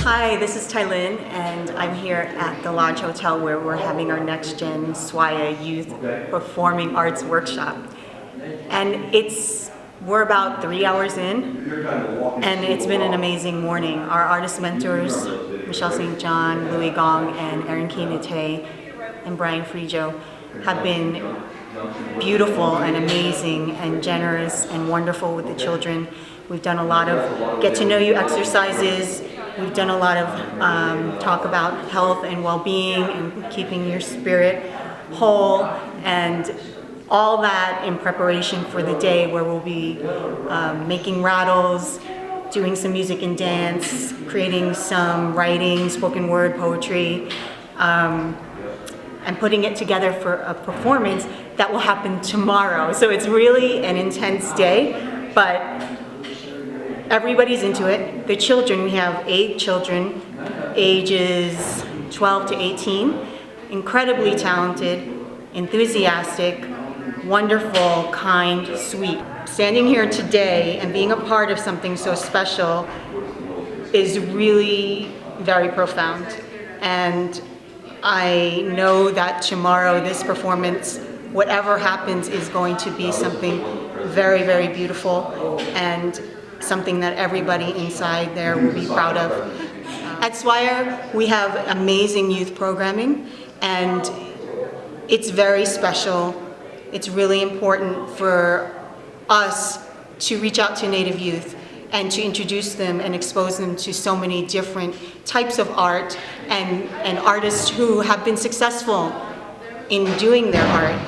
Hi, this is Tylin, and I'm here at the Lodge Hotel where we're having our NextGen SWAIA Youth Performing Arts Workshop. And we're about 3 hours in, and it's been an amazing morning. Our artist mentors, Michelle St. John, Louis Gong, and Erin Kinite, and Brian Frijo, have been beautiful and amazing and generous and wonderful with the children. We've done a lot of get-to-know-you exercises. We've done a lot of talk about health and well-being and keeping your spirit whole, and all that in preparation for the day where we'll be making rattles, doing some music and dance, creating some writing, spoken word, poetry, and putting it together for a performance that will happen tomorrow. So it's really an intense day, but everybody's into it. The children, we have 8 children, ages 12 to 18, incredibly talented, enthusiastic, wonderful, kind, sweet. Standing here today and being a part of something so special is really very profound. And I know that tomorrow this performance, whatever happens, is going to be something very, very beautiful and something that everybody inside there will be proud of. At SWAIA, we have amazing youth programming, and it's very special. It's really important for us to reach out to Native youth and to introduce them and expose them to so many different types of art and artists who have been successful in doing their art.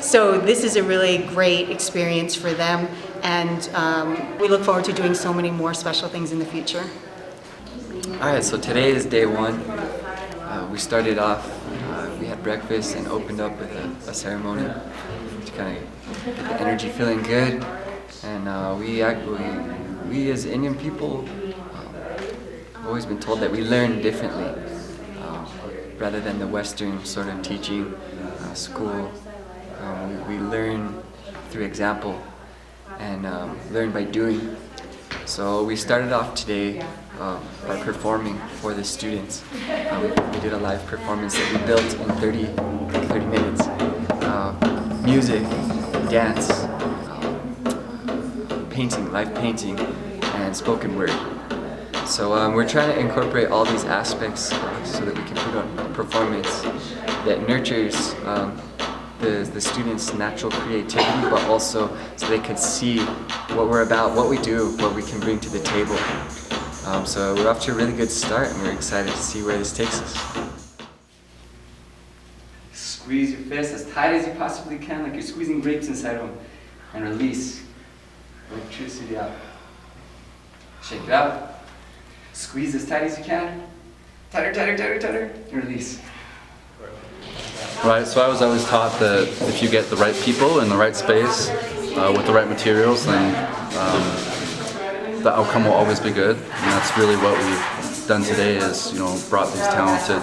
So this is a really great experience for them, and we look forward to doing so many more special things in the future. Alright, so today is day 1. We started off, we had breakfast and opened up with a ceremony to kind of get the energy feeling good. And we as Indian people, always been told that we learn differently rather than the Western sort of teaching school. We learn through example and learn by doing. So we started off today by performing for the students. We did a live performance that we built in 30 minutes. Music, dance, painting, live painting, and spoken word. So we're trying to incorporate all these aspects so that we can put on a performance that nurtures the students' natural creativity, but also so they can see what we're about, what we do, what we can bring to the table. So we're off to a really good start, and we're excited to see where this takes us. Squeeze your fist as tight as you possibly can, like you're squeezing grapes inside them, and release electricity out. Shake it out. Squeeze as tight as you can. Tighter, tighter, tighter, tighter, and release. Right, so I was always taught that if you get the right people in the right space with the right materials, then the outcome will always be good. And that's really what we've done today is, brought these talented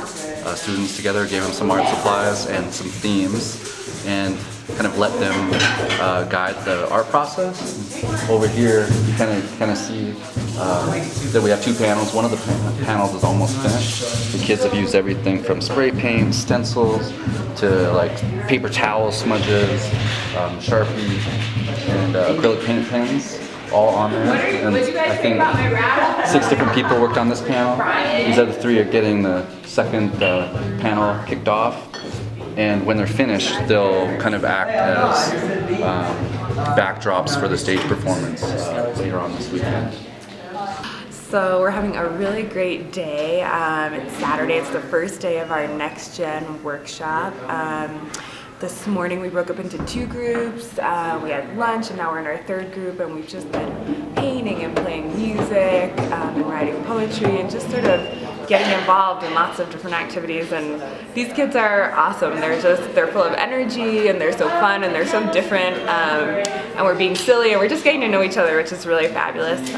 students together, gave them some art supplies and some themes, and kind of let them guide the art process. Over here, you kind of see that we have 2 panels. One of the panels is almost finished. The kids have used everything from spray paint, stencils, to like paper towel smudges, Sharpie, and acrylic paint pens, all on there. And I think 6 different people worked on this panel. These other 3 are getting the second panel kicked off. And when they're finished, they'll kind of act as backdrops for the stage performance later on this weekend. So we're having a really great day. It's Saturday, it's the first day of our NextGen workshop. This morning we broke up into 2 groups, we had lunch, and now we're in our 3rd group, and we've just been painting and playing music and writing poetry and just sort of getting involved in lots of different activities. And these kids are awesome. They're full of energy, and they're so fun, and they're so different, and we're being silly, and we're just getting to know each other, which is really fabulous.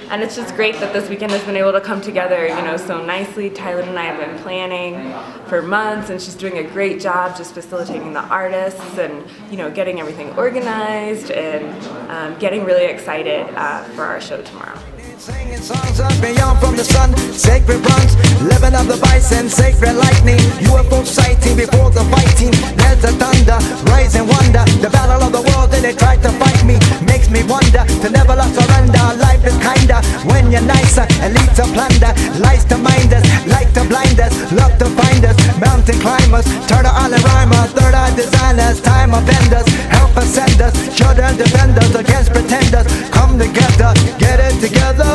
And it's just great that this weekend has been able to come together, so nicely. Tyler and I have been planning for months, and she's doing a great job just facilitating the artists and, getting everything organized and getting really excited for our show tomorrow. Singing songs up beyond from the sun, sacred runs, living up the bison, sacred lightning, UFO sighting before the fighting. There's the thunder, rising wonder, the battle of the world, and they tried to fight me. Makes me wonder, to never love surrender. Life is kinder when you're nicer, elite to plunder, lies to mind us, like to blind us, love to find us, mountain climbers, turn the island rhymer, third eye designers, time of benders, help us send us, children defenders against pretenders, come together, get it together.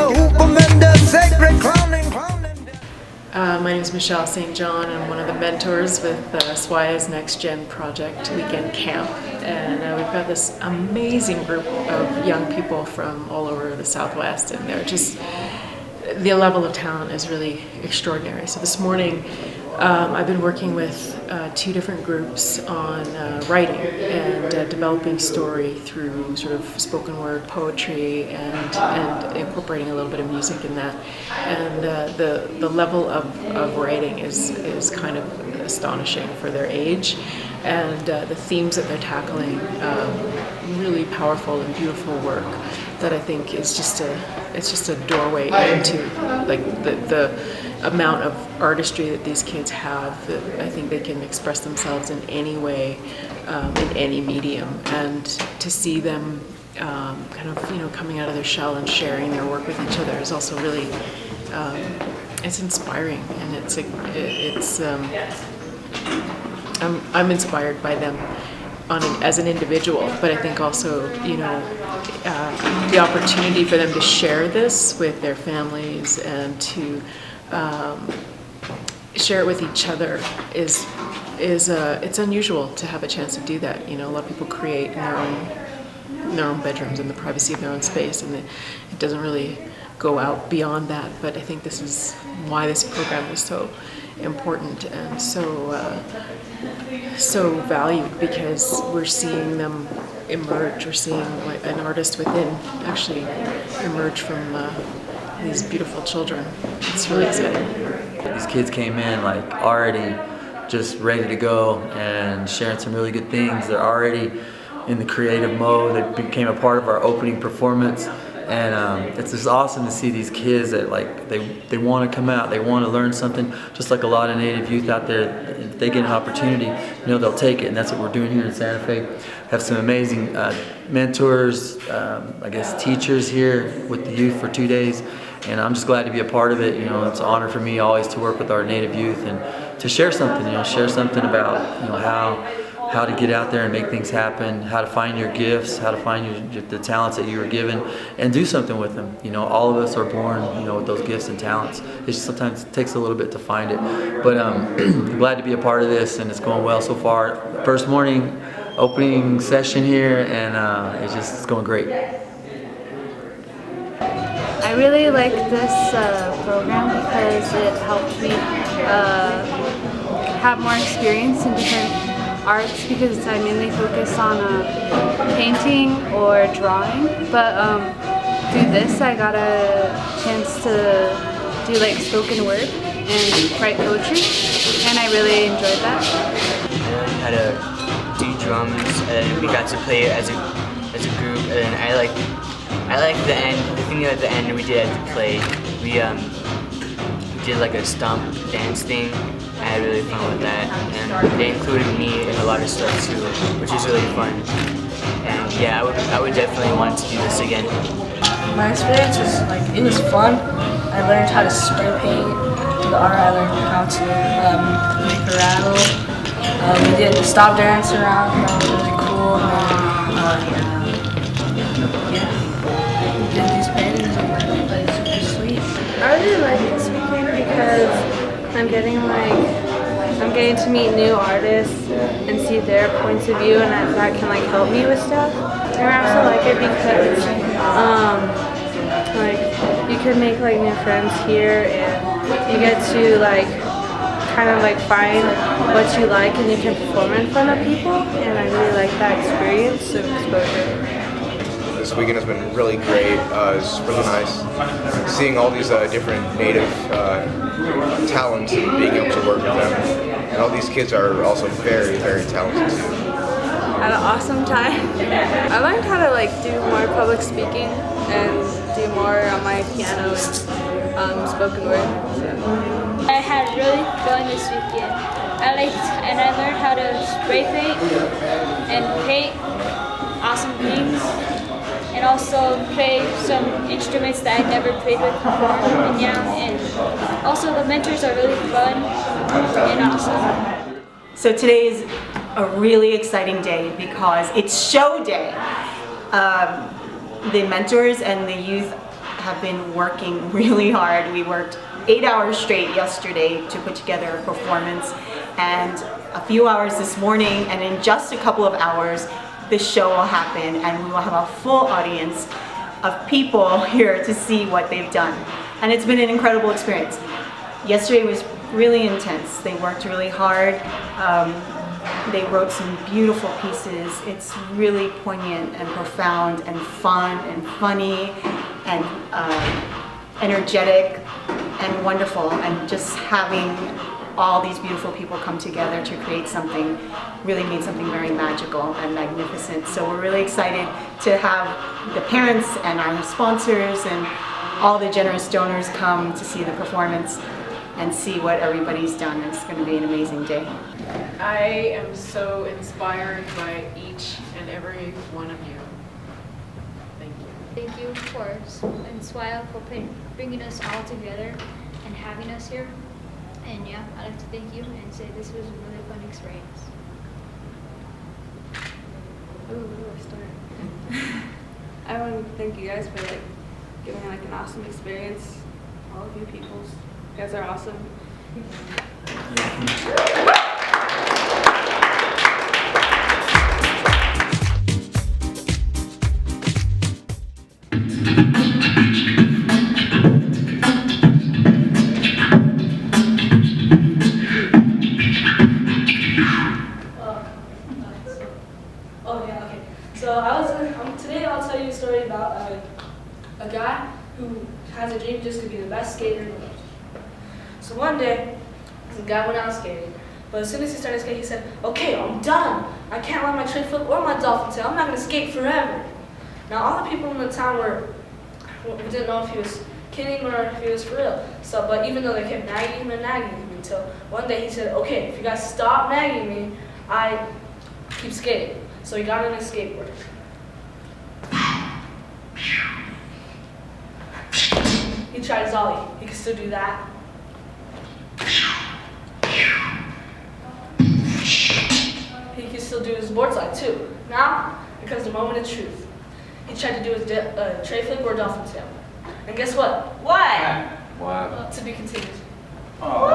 My name is Michelle St. John. I'm one of the mentors with SWAIA's NextGen project weekend camp, and we've got this amazing group of young people from all over the Southwest, and they're just, the level of talent is really extraordinary. So this morning I've been working with 2 different groups on writing and developing story through sort of spoken word poetry and incorporating a little bit of music in that. And the level of writing is kind of astonishing for their age, and the themes that they're tackling, really powerful and beautiful work that I think is just a doorway into like the amount of artistry that these kids have, that I think they can express themselves in any way, in any medium, and to see them kind of coming out of their shell and sharing their work with each other is also really it's inspiring, and I'm inspired by them as an individual, but I think also the opportunity for them to share this with their families and to share it with each other is it's unusual to have a chance to do that. A lot of people create in their own bedrooms in the privacy of their own space, and it doesn't really go out beyond that. But I think this is why this program is so important and so valued, because we're seeing them emerge. We're seeing an artist within actually emerge from these beautiful children. It's really exciting. These kids came in already just ready to go and sharing some really good things. They're already in the creative mode. They became a part of our opening performance, and it's just awesome to see these kids that they want to come out, they want to learn something. Just like a lot of Native youth out there, if they get an opportunity, they'll take it, and that's what we're doing here in Santa Fe. Have some amazing mentors, teachers here with the youth for 2 days. And I'm just glad to be a part of it. It's an honor for me always to work with our Native youth and to share something. Share something about how to get out there and make things happen, how to find your gifts, how to find the talents that you were given, and do something with them. All of us are born, with those gifts and talents. It just sometimes takes a little bit to find it. But I'm glad to be a part of this, and it's going well so far. First morning, opening session here, and it's going great. I really like this program because it helped me have more experience in different arts, because I mainly focus on painting or drawing, but through this I got a chance to do spoken word and write poetry, and I really enjoyed that. I learned how to do drums, and we got to play as a group, and I like the end. The thing at the end we did at the play, we did a stomp dance thing. I had really fun with that, and they included me in a lot of stuff too, which is really fun. And yeah, I would definitely want to do this again. My experience was it was fun. I learned how to spray paint. The art, I learned how to make a rattle. We did the stop dance around. That was really cool. And, we did these paintings. really like this weekend because I'm getting to meet new artists and see their points of view, and that can like help me with stuff. And I also like it because like you can make like new friends here, and you get to like kind of like find what you like, and you can perform in front of people, and I really like that experience of exposure. This weekend has been really great. It's really nice seeing all these different native talents and being able to work with them. And all these kids are also very, very talented too. I had an awesome time. I learned how to like do more public speaking and do more on my piano and spoken word. I had really fun this weekend. I learned how to spray paint and paint awesome things, and also play some instruments that I never played with before. And also the mentors are really fun and awesome. So today is a really exciting day because it's show day. The mentors and the youth have been working really hard. We worked 8 hours straight yesterday to put together a performance, and a few hours this morning, and in just a couple of hours the show will happen, and we will have a full audience of people here to see what they've done. And it's been an incredible experience. Yesterday was really intense. They worked really hard. They wrote some beautiful pieces. It's really poignant and profound and fun and funny and energetic and wonderful, and just having all these beautiful people come together to create something really made something very magical and magnificent. So we're really excited to have the parents and our sponsors and all the generous donors come to see the performance and see what everybody's done. It's going to be an amazing day. I am so inspired by each and every one of you. Thank you. Thank you, of course, and SWAIA for bringing us all together and having us here. And yeah, I'd like to thank you and say this was a really fun experience. Ooh, where do I start? I want to thank you guys for like giving like an awesome experience. All of you peoples. You guys are awesome. Oh yeah, okay. So today I'll tell you a story about a guy who has a dream just to be the best skater in the world. So one day, the guy went out skating, but as soon as he started skating, he said, "Okay, I'm done. I can't land my tray flip or my dolphin tail. I'm not gonna skate forever." Now all the people in the town we didn't know if he was kidding or if he was for real. So, but even though they kept nagging him and nagging him until one day he said, "Okay, if you guys stop nagging me, I keep skating." So he got on his skateboard. He tried his ollie. He could still do that. He could still do his board slide too. Now, here comes the moment of truth. He tried to do his tray flip or dolphin tail. And guess what? What? What? To be continued. Oh,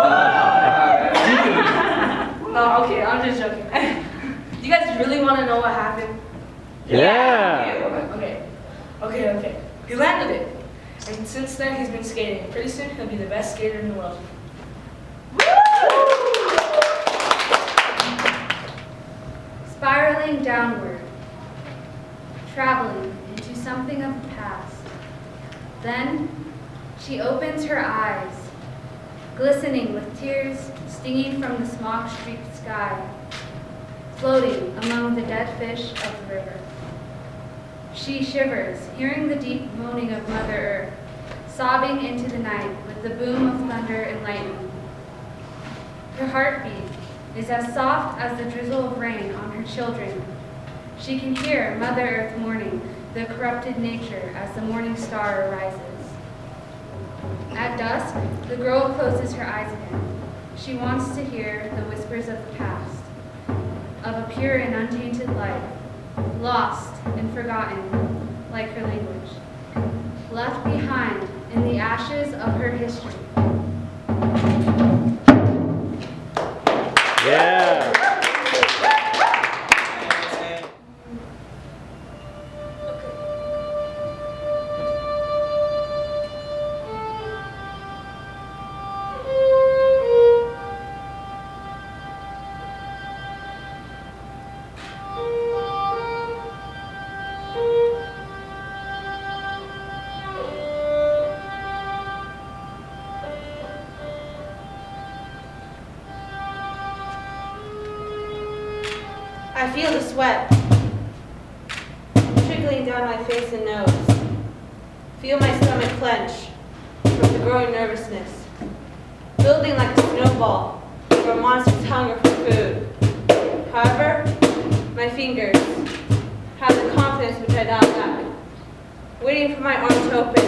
okay, I'm just joking. Do you guys really want to know what happened? Yeah! Okay. He landed it. And since then, he's been skating. Pretty soon, he'll be the best skater in the world. Spiraling downward, traveling into something of the past. Then she opens her eyes, glistening with tears stinging from the smog-streaked sky, floating among the dead fish of the river. She shivers, hearing the deep moaning of Mother Earth, sobbing into the night with the boom of thunder and lightning. Her heartbeat is as soft as the drizzle of rain on her children. She can hear Mother Earth mourning the corrupted nature as the morning star arises. At dusk, the girl closes her eyes again. She wants to hear the whispers of the past, of a pure and untainted life, lost and forgotten like her language, left behind in the ashes of her history. Yeah. I feel the sweat trickling down my face and nose. Feel my stomach clench from the growing nervousness, building like a snowball or a monster's hunger for food. However, my fingers have the confidence which I now lack, waiting for my arms to open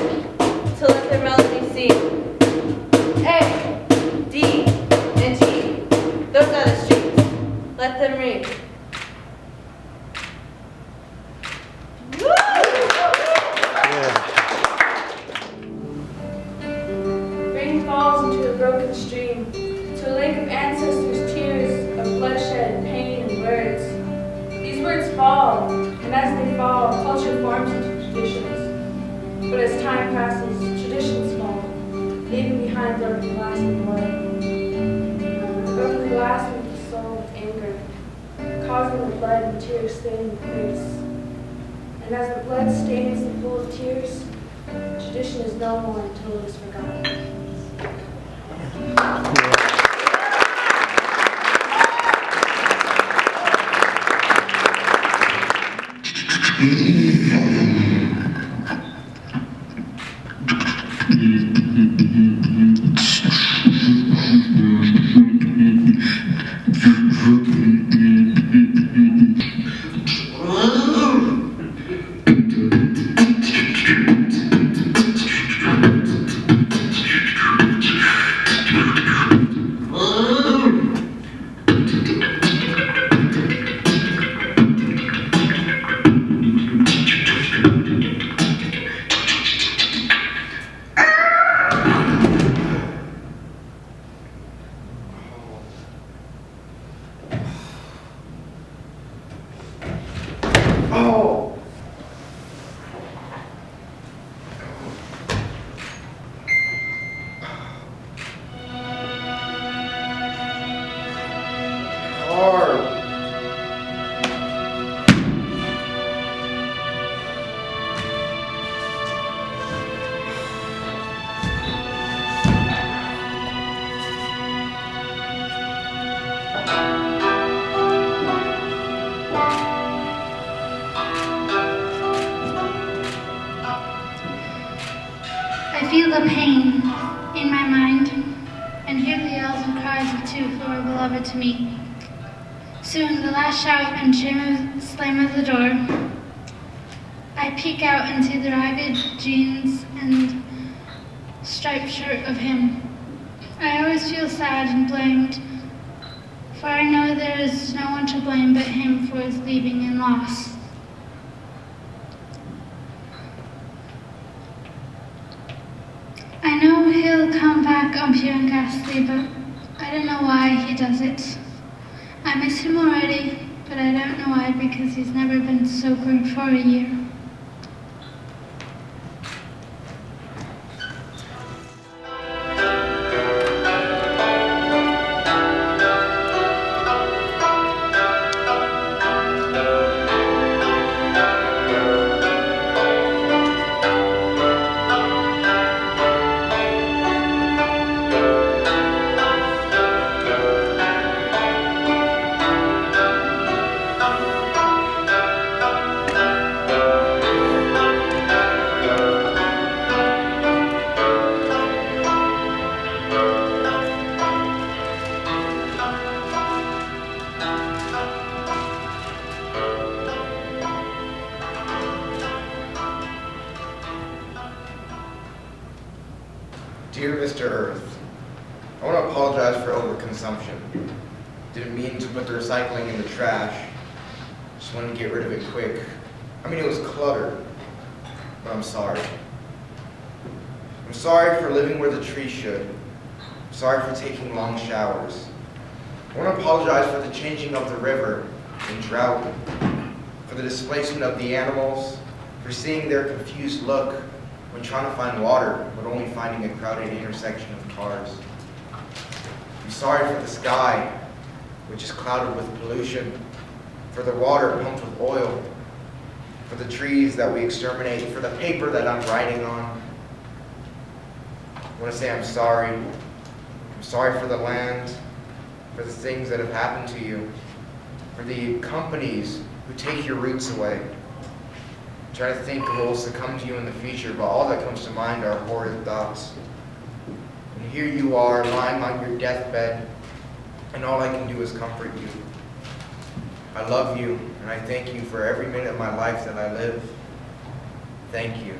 to let their melody sing. A, D, and G. Those are the streets. Let them ring. Rain falls into a broken stream, to a lake of ancestors' tears, of bloodshed, pain, and words. These words fall, and as they fall, culture forms into traditions. But as time passes, traditions fall, leaving behind their lasting blood. The broken glass with the soul of anger, causing the blood and tears staining the face. And as the blood stains the pool of tears, tradition is no more until it is forgotten. I feel the pain in my mind and hear the yells and cries of two who are beloved to me. Soon the last shout and slam of the door. I peek out and see the ragged jeans and striped shirt of him. I always feel sad and blamed, for I know there is no one to blame but him for his leaving and loss. I know he'll come back pure and ghastly, but I don't know why he does it. I miss him already, but I don't know why, because he's never been so good for a year. Dear Mr. Earth, I want to apologize for overconsumption. Didn't mean to put the recycling in the trash. Just wanted to get rid of it quick. I mean, it was clutter, but I'm sorry. I'm sorry for living where the trees should. I'm sorry for taking long showers. I want to apologize for the changing of the river in drought, for the displacement of the animals, for seeing their confused look when trying to find water, but only finding a crowded intersection of cars. I'm sorry for the sky, which is clouded with pollution, for the water pumped with oil, for the trees that we exterminate, for the paper that I'm writing on. I want to say I'm sorry. I'm sorry for the land, for the things that have happened to you, for the companies who take your roots away. Try to think of what will succumb to you in the future, but all that comes to mind are horrid thoughts. And here you are, lying on your deathbed, and all I can do is comfort you. I love you, and I thank you for every minute of my life that I live. Thank you.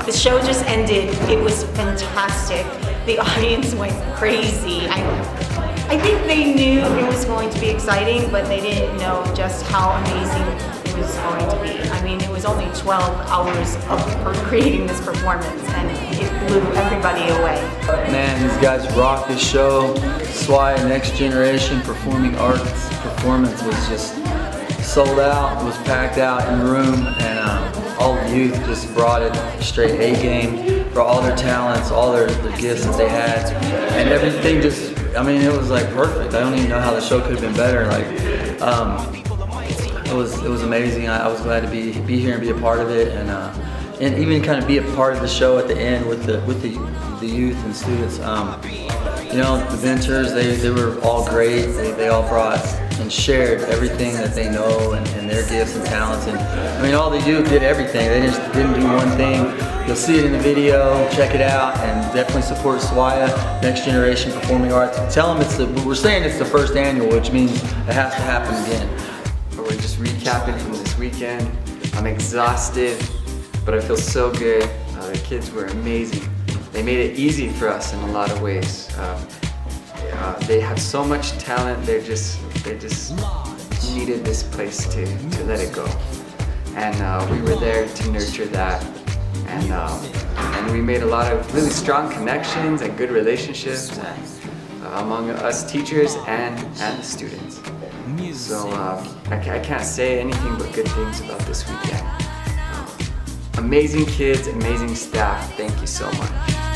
The show just ended. It was fantastic. The audience went crazy. I think they knew it was going to be exciting, but they didn't know just how amazing it was going to be. I mean, it was only 12 hours of creating this performance, and it blew everybody away. Man, these guys rocked this show. SWAIA Next Generation Performing Arts performance was just sold out. It was packed out in the room, and all the youth just brought it straight A game, brought all their talents, all their gifts that they had, and everything just, I mean, it was like perfect. I don't even know how the show could have been better. Like, it was amazing. I was glad to be here and be a part of it, and even kind of be a part of the show at the end with the youth and students. You know, the mentors, they were all great. They all brought and shared everything that they know and their gifts and talents. And I mean, all the youth did everything. They just didn't do one thing. You'll see it in the video. Check it out, and definitely support SWAIA Next Generation Performing Arts. Tell them we're saying it's the first annual, which means it has to happen again. But we're just recapping from this weekend. I'm exhausted, but I feel so good. The kids were amazing. They made it easy for us in a lot of ways. They have so much talent. They just needed this place to let it go, and we were there to nurture that, and we made a lot of really strong connections and good relationships among us teachers and the students. So I can't say anything but good things about this weekend. Amazing kids, amazing staff. Thank you so much.